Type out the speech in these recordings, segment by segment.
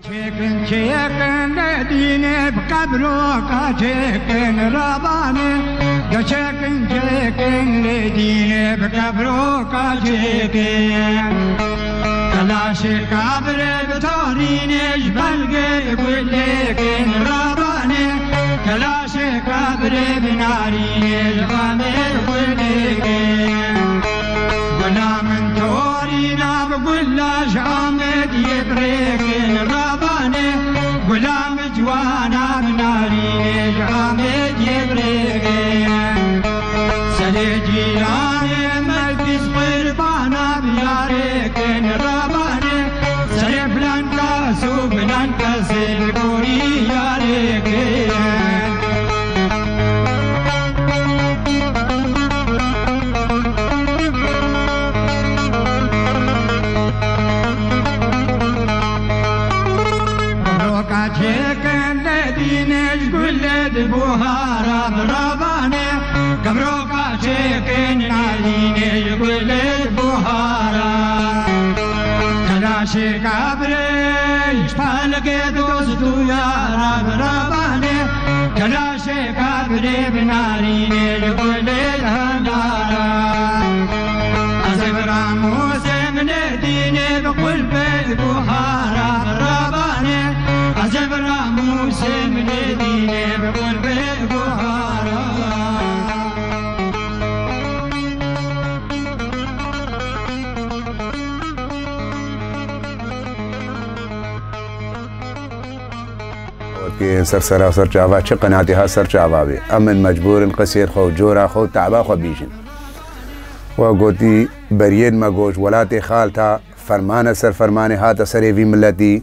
چکن لدینه بقبرو کا چکن رابانه چکن لدینه بقبرو کا چکن کلاش قبر بتارینش بلگه گلکن رابانه کلاش قبر بنارینش غامر گلکن غلام تورینا بگلاش آمد یبرکن رابانه غلام جوانا بنارینش آمد یبرکن سلی جیران ملکس قربانا بیارکن رابانه سلی بلانکا سو بلانکا سل گوری یارکن چکن لدینش گلد بوهارا برابانه کبرو کا چکن نالینش گلد بوهارا کلاش کبرش پالک دوستو یارا برابانه کلاش کبر بنارینش گلد هندارا از براموز من دینه بقلب بوهارا برابانه عجب راموس من دینه بقلب بوهارا سر سراسر چاوا چه قناعتی ها سر چاوا بی امن مجبور قصیر خو جورا خو تعبا خو بیشن و گوتی برید مگوش ولات خال تا فرمان سر فرمان هات سر وی ملتی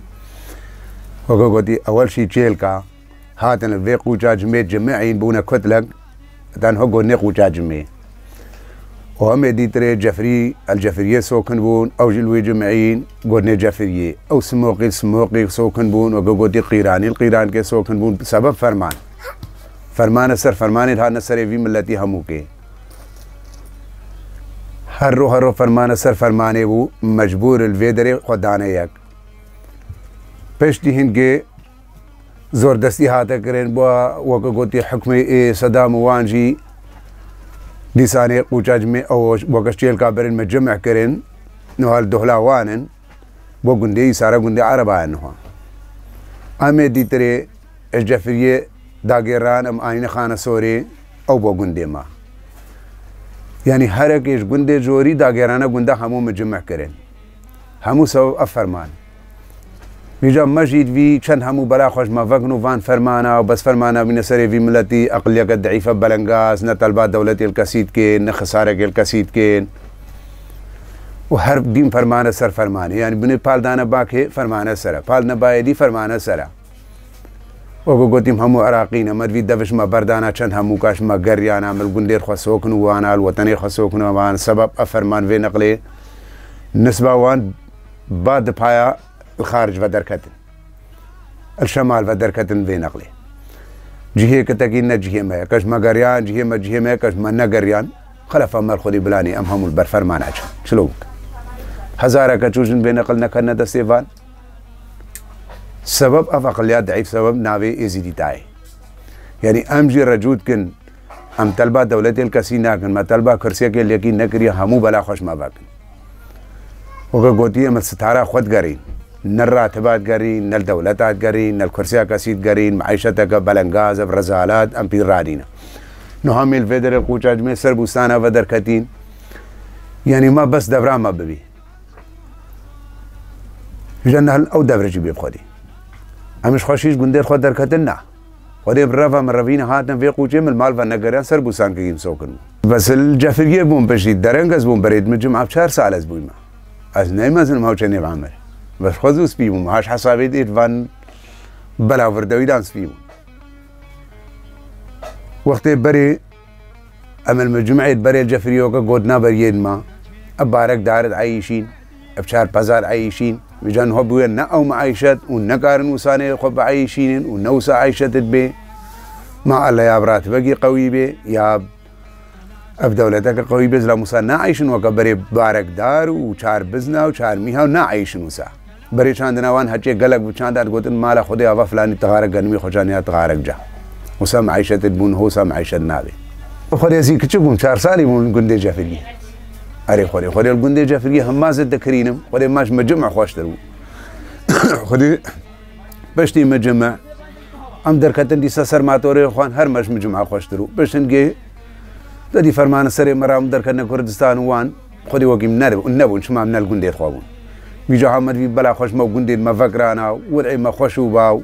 وقوتي أول شيء تشيلكا هاتن الفيقو جاجمي جميعين بونا كتلك دان هقو نيقو جاجمي وهم ديتري الجفرية سوكن بون أو جلوي جمعين قولنا جفرية أو سموقي سوكن بون وقوتي القيران كي سوكن بون بسبب فرمان سر فرمان هاتنا سر في ملتي هموكي هرو فرمان سر فرمانه بو مجبور الفيدري خدانه يك پشتی هنگه زوردستی هاته کرن با وقت گوتی حکم صدام وانجی دیسانه قوچاج میں او وقت چیل کا برن میں جمع کرن نوال دهلاوانن با گنده سارا گنده عربان نوها امی دیتره الجفریه داگران ام آین خانه سوری او با گنده ما یعنی هر اکیش گنده جوری داگرانه گنده همو میں جمع کرن همو سو افرمان ویجا مجید وی چند همو بلا خوش ما وقنو وان فرمانا و بس فرمانا بین سری وی ملتی اقلیت ضعیفه بلنگاز نه طلبات دولتی الکسید کن نه خساره الکسید کن و هر دیم فرمانه سر فرمانه یعنی بین پال دانا باکه فرمانه سره پال نبایدی فرمانه سره و گوتیم همو عراقین امد وی دفش ما بردانا چند همو کاش ما گریانا مل گندیر خسوکنو وانا الوطنی خسوکنو وان سبب افرمان وی نقلی نسبه وان بعد پایا الخارج ودركتن الشمال ودركتن في نقله جهه كتاكين جهه ما كش ما قريان جهه ما كش ما نقريان خلف أمر خذي بلاني أم هم البرفر ما ناجح شلوك هزارة كتوجن بين نقلنا كنا دستيفان سبب أفقليات ضعيف سبب ناوي إزيدي تاعي يعني أمجي رجود كن أم طلبة دولتي الكسينا كن ما طلبة كرسية كي لكن نكري همو بلا خوش ما باكن وقوتي أم الستارة خود قرين نل راتبات قرين نل دولتات قرين نل كرسية كسيد قرين معيشتك بلنغاز برزالات أم بيرادينا نهامي الفيدر القوچاج में सरबुस्ताना ودركتين يعني ما بس دوران ما ببي جنهل أو دورجي بيبخدي أمش خوشيش قندير خود دركتنا خدي برافا من رفينا هاتن في قوچي من المال فنقريان سربوستان كيم سوكن بس الجافرية بوم بشيد درنگز بوم بريد من جمعة بشهر سال از بويما از نيمازن ما وچني بعمر بس خذوا سبيبوم هاش حسابي ديت فان بلا وردوي دان سبيبوم وقت بري أمل مجموعة بري الجفرية وكا قدنا بريد ما أبارك دارت عايشين أبشار بازار عايشين بجان هو بوين نا أو معايشات ونكارن وساني خب عايشين ونوسا عايشات بي ما الله يا برات بقي قوي بي يا أب دولتك قوي بي زلا موسى نا عايشن وكا بري بارك دار وشار بزنا وشار ميها ونا عايشن وسا بري چاندنا وان هچه گلک بچاندن گوتن مالا خودی آوا فلانی تغارق گنمی خوشانی تغارق جا وسام عيشة بون هو سام عيشة نابي خودي زي كتشوفهم 4 سالي من قندي جافري أري خودي القندي جافري هم ما زد كرينم خودي ماش مجمع خواشترو خودي بشتي مجمع أم دركتن دي سسر ماتوري خوان هر ماش مجمع خواشترو بشتنجي تدي فرمان سري مرام دركتن كردستان وان خودي وقيم نبون شما من القندي خوابون بيجا حمد في بلا خوش مو قندي ما فكرانا ولعي ما خوشو باو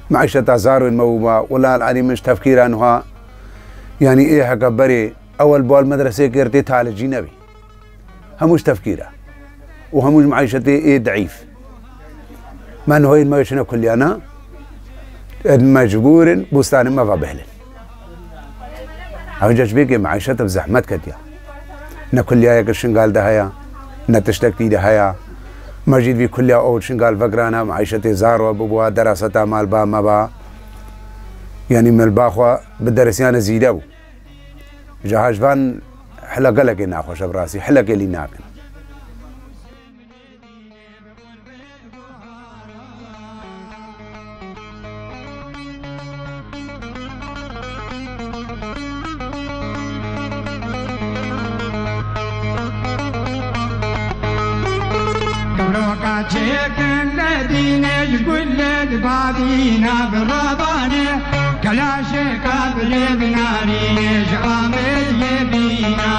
معيشة زارو الموبا ولا العلي مش تفكير عنها يعني ايه حقا بري اول بول مدرسة كرتي تعالجي نبي هموش تفكيره وهموش معيشة ايه ضعيف ما انه هاي المعيشة كليانا مجبور بوستان ما فبهلن اوجاج بيكي معيشة بزحمت كتيا نكليا يكشن قال دهيا نتشتكتي دهيا مجيد في كلية أول شنقال فقرانا معيشة زاروا ببوا دراسة مال با ما با يعني من الباخوة بالدرسيان زيدو جهاز فان حلقة لك ناخوش براسي حلقة لي ناكن شيكن لدينا يقول لبعضينا بالربانة كلاشك بلبناني شغامل يبينا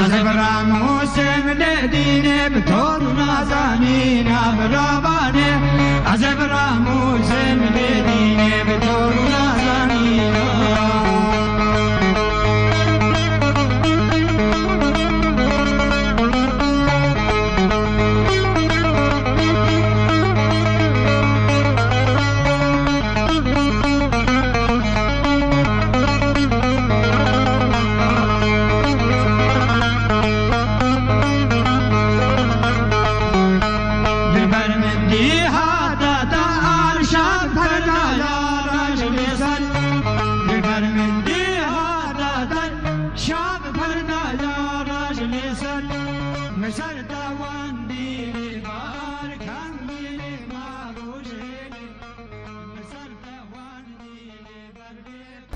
أزبرا موسم لدينا بطور نازانينا بالربانة أزبرا موسم لدينا بطور نازانينا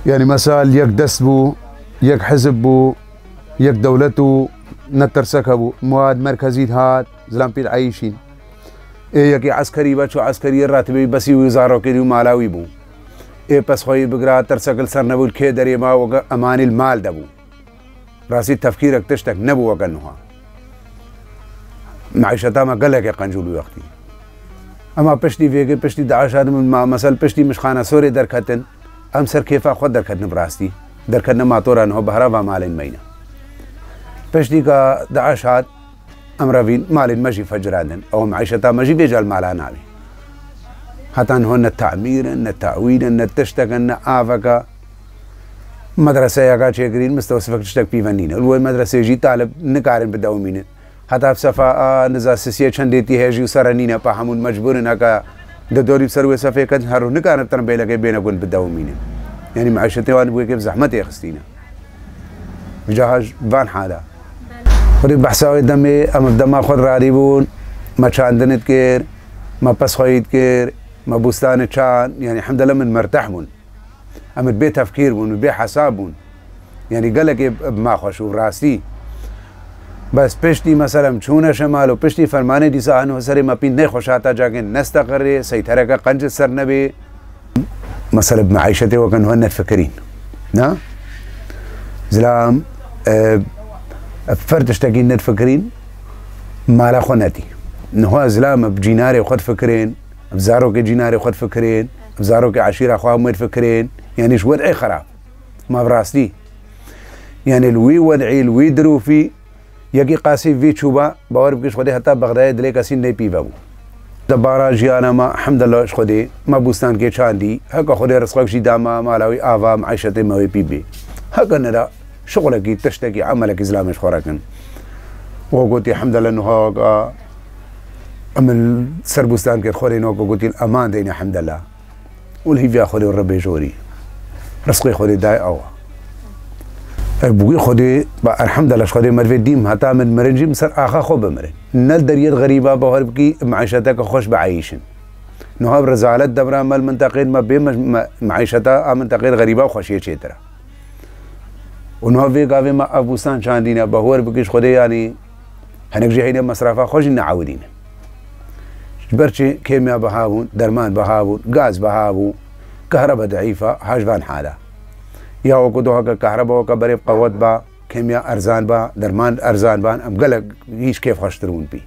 يعني مثال يك دسبو يك حزبو يك دولتو نترسكبو مواد مركزي هات زلام بير عايشين ايه يكي عسكري بچو عسكري راتبي بسي وزارو كيريو مالاوي بو ايه پس خوي بگرا ترسكل سرنبو الكي دري ما وقا امان المال دبو راسي تفكيرك تشتك نبو وقنوها معيشتا ما قلق قنجولو وقتي اما پشتي فيكي پشتي دعاشات من ما مثل پشتي مشخانة سوري دركتن ام سر كيفا خود دركتن براستي دركتن ما طورا انه بهرا مالين مينا پشتي کا دعاشات امروين مالين مجي فجرادن او معيشتا مجي بيجال مالا نابي حتى انه التعمير التعويد التشتك آفكا مدرسة يقا شكرين مستوصفك تشتك بيفنين الوي مدرسة يجي طالب نكارن بدومين حتى بصفا نزا سسيه چنديتي هجي وسرنين پا همون مجبورن هكا دوري بسروي صفي كد هرو نكارن ترنبي لكي بينكون بدومين يعني معيشتي وان بوي كيف زحمتي خستينا جهاز فان حالا خودي بحثاوي دمي اما بدما خود راديبون ما چاندنت كير ما پس خويد كير ما بوستان چان يعني الحمد لله من مرتاحون اما بي تفكير بون بي حسابون يعني قالك ما خوش وراسي بس پشتی مثلا چونه شمال و پشتی فرمانه دیسا انو سری ما پین نخوشاتا جاگن نستقر سيطره کا قنج سر نبي مثلا بمعيشته وكان هن فكرين نا زلام فرد اشتاقين نتفكرين مالا خونتي انه زلام بجيناري خد فكرين بزارو كي جيناري خد فكرين بزارو كي عشيره اخوه متفكرين يعني شو وضعي خراب ما براستي يعني الوي وضعي الوي دروفي يجي قاسي في تشوبا باور بكش خدي حتى بغداد دلي كاسين ني بيبو دبارا جيانا ما الحمد لله اش خدي ما بوستان كي چاندي هكا خدي رزقك شي داما مالاوي افا معيشتي ما بيبي هكا نرا شغلك تشتكي عملك اسلامي خوركن وقلت الحمد لله انه هكا عمل سربوستان كي خوري نوكو قلت الامان ديني الحمد لله والهي في خدي ربي جوري رزقي خدي داي او بوی خودی با الحمدلله خودی مروی دیم حتی من مرنجیم سر آخا خوب بمرن نل دریت غریبه بهار بکی معیشتک خوش بعیشن نها رزالت دبران مال منطقه ما بی معیشتا منطقه غریبه خوشیه چه ترا ونها في قافي ما أبوستان شاندينا بهور بكيش خدي يعني هنك جهينا مصرفا خوش نعودين برشي كيمياء بهابون درمان بهابون غاز بهابون كهرباء ضعيفة حاجبان حالة يا وكدوها كهرباء وكبريب قوات با كيمياء أرزان با درمان أرزان بان أم قلق هيش كيف خشترون بي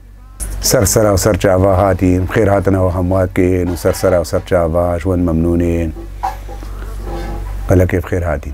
سرسرة وسرچاوا هاتين خيراتنا وهموات كين وسرسرة وسرچاوا شون ممنونين قلق كيف خير هاتين